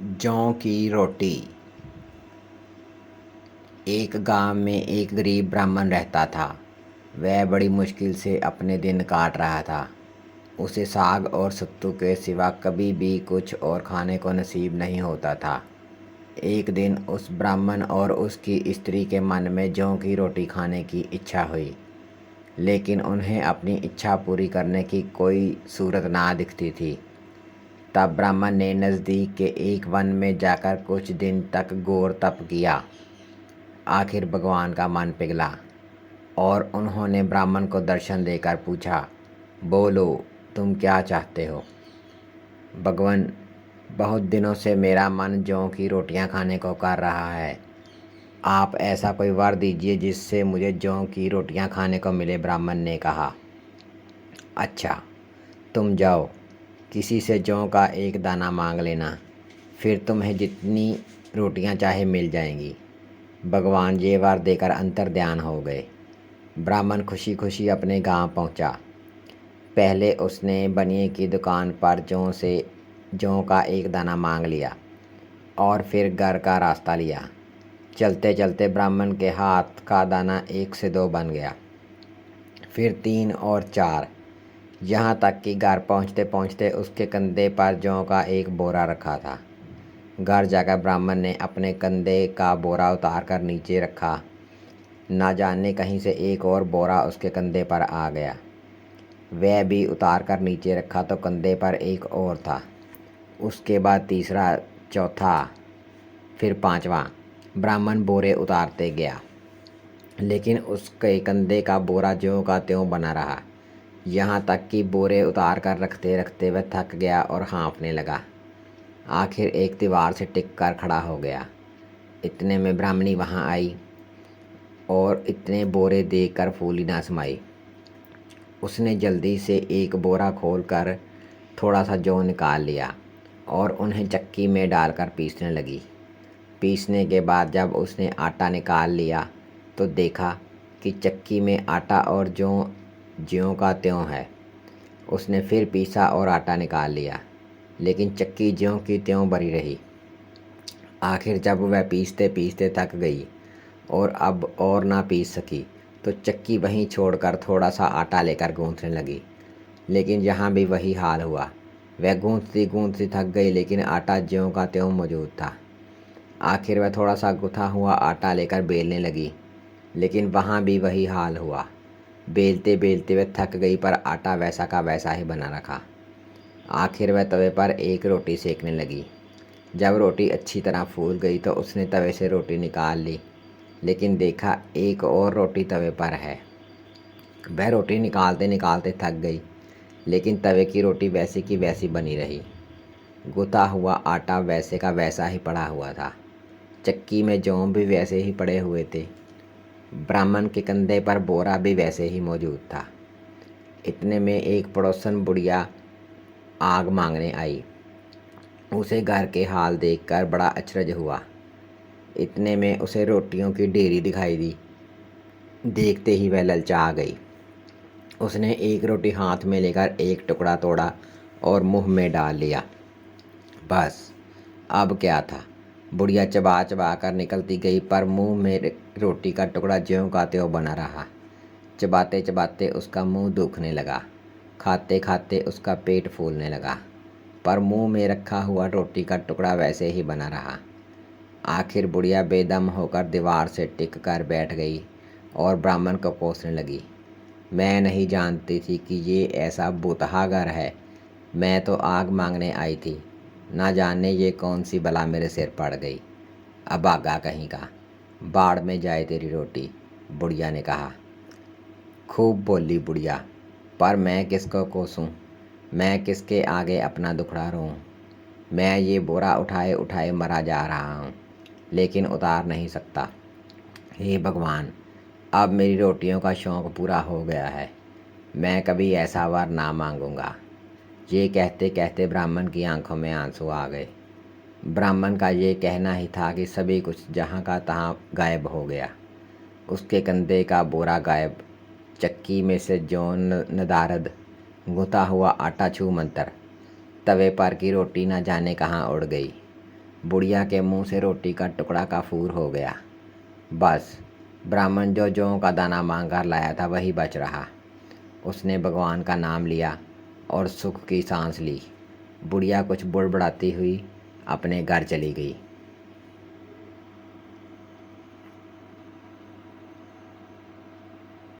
जौ की रोटी। एक गांव में एक गरीब ब्राह्मण रहता था। वह बड़ी मुश्किल से अपने दिन काट रहा था। उसे साग और सत्तू के सिवा कभी भी कुछ और खाने को नसीब नहीं होता था। एक दिन उस ब्राह्मण और उसकी स्त्री के मन में जौ की रोटी खाने की इच्छा हुई, लेकिन उन्हें अपनी इच्छा पूरी करने की कोई सूरत ना दिखती थी। तब ब्राह्मण ने नज़दीक के एक वन में जाकर कुछ दिन तक घोर तप किया। आखिर भगवान का मन पिघला और उन्होंने ब्राह्मण को दर्शन देकर पूछा, बोलो, तुम क्या चाहते हो? भगवान, बहुत दिनों से मेरा मन जौ की रोटियां खाने को कर रहा है। आप ऐसा कोई वर दीजिए जिससे मुझे जौ की रोटियां खाने को मिले। ब्राह्मण ने कहा, अच्छा, तुम जाओ, किसी से जौ का एक दाना मांग लेना, फिर तुम्हें जितनी रोटियां चाहे मिल जाएंगी। भगवान ये वर देकर अंतर्ध्यान हो गए। ब्राह्मण खुशी खुशी अपने गांव पहुंचा। पहले उसने बनिए की दुकान पर जौ का एक दाना मांग लिया और फिर घर का रास्ता लिया। चलते चलते ब्राह्मण के हाथ का दाना 1 से 2 बन गया, फिर 3 और 4, यहाँ तक कि घर पहुँचते पहुँचते उसके कंधे पर जौ का एक बोरा रखा था। घर जाकर ब्राह्मण ने अपने कंधे का बोरा उतार कर नीचे रखा। ना जाने कहीं से एक और बोरा उसके कंधे पर आ गया। वह भी उतार कर नीचे रखा तो कंधे पर एक और था। उसके बाद तीसरा, चौथा, फिर 5वां। ब्राह्मण बोरे उतारते गया, लेकिन उसके कंधे का बोरा ज्यों का त्यों बना रहा। यहाँ तक कि बोरे उतार कर रखते रखते वह थक गया और हाँफने लगा। आखिर एक दीवार से टिक कर खड़ा हो गया। इतने में ब्राह्मणी वहाँ आई और इतने बोरे देखकर फूली ना समाई। उसने जल्दी से एक बोरा खोलकर थोड़ा सा जौ निकाल लिया और उन्हें चक्की में डालकर पीसने लगी। पीसने के बाद जब उसने आटा निकाल लिया तो देखा कि चक्की में आटा और जौ ज्यों का त्यों है। उसने फिर पीसा और आटा निकाल लिया, लेकिन चक्की ज्यों की त्यों भरी रही। आखिर जब वह पीसते पीसते थक गई और अब और ना पीस सकी तो चक्की वहीं छोड़कर थोड़ा सा आटा लेकर गूंथने लगी, लेकिन यहाँ भी वही हाल हुआ। वह गूंथती गूंथती थक गई, लेकिन आटा ज्यों का त्यों मौजूद था। आखिर वह थोड़ा सा गुथा हुआ आटा लेकर बेलने लगी, लेकिन वहाँ भी वही हाल हुआ। बेलते बेलते वह थक गई, पर आटा वैसा का वैसा ही बना रखा। आखिर वह तवे पर एक रोटी सेकने लगी। जब रोटी अच्छी तरह फूल गई तो उसने तवे से रोटी निकाल ली, लेकिन देखा एक और रोटी तवे पर है। वह रोटी निकालते निकालते थक गई, लेकिन तवे की रोटी वैसी की वैसी बनी रही। गुथा हुआ आटा वैसे का वैसा ही पड़ा हुआ था। चक्की में जौ भी वैसे ही पड़े हुए थे। ब्राह्मण के कंधे पर बोरा भी वैसे ही मौजूद था। इतने में एक पड़ोसन बुढ़िया आग मांगने आई। उसे घर के हाल देखकर बड़ा अचरज हुआ। इतने में उसे रोटियों की ढेरी दिखाई दी। देखते ही वह ललचा गई। उसने एक रोटी हाथ में लेकर एक टुकड़ा तोड़ा और मुंह में डाल लिया। बस, अब क्या था। बुढ़िया चबा चबा कर निकलती गई, पर मुंह में रोटी का टुकड़ा ज्यों का त्यों बना रहा। चबाते चबाते उसका मुंह दुखने लगा। खाते खाते उसका पेट फूलने लगा, पर मुंह में रखा हुआ रोटी का टुकड़ा वैसे ही बना रहा। आखिर बुढ़िया बेदम होकर दीवार से टिक कर बैठ गई और ब्राह्मण को कोसने लगी। मैं नहीं जानती थी कि ये ऐसा भूतहा घर है। मैं तो आग मांगने आई थी। ना जाने ये कौन सी बला मेरे सिर पड़ गई। अभागा कहीं का, बाढ़ में जाए तेरी रोटी, बुढ़िया ने कहा। खूब बोली बुढ़िया, पर मैं किसको कोसूं? मैं किसके आगे अपना दुखड़ा रोऊं? मैं ये बोरा उठाए उठाए मरा जा रहा हूँ, लेकिन उतार नहीं सकता। हे भगवान, अब मेरी रोटियों का शौक़ पूरा हो गया है। मैं कभी ऐसा वर ना मांगूंगा। ये कहते कहते ब्राह्मण की आंखों में आंसू आ गए। ब्राह्मण का ये कहना ही था कि सभी कुछ जहाँ का तहाँ गायब हो गया। उसके कंधे का बोरा गायब, चक्की में से जौ नदारद, गुथा हुआ आटा छू मंतर, तवे पर की रोटी न जाने कहाँ उड़ गई। बुढ़िया के मुंह से रोटी का टुकड़ा कफूर हो गया। बस ब्राह्मण जो जौ का दाना मांग कर लाया था वही बच रहा। उसने भगवान का नाम लिया और सुख की सांस ली। बुढ़िया कुछ बुड़बड़ाती हुई अपने घर चली गई।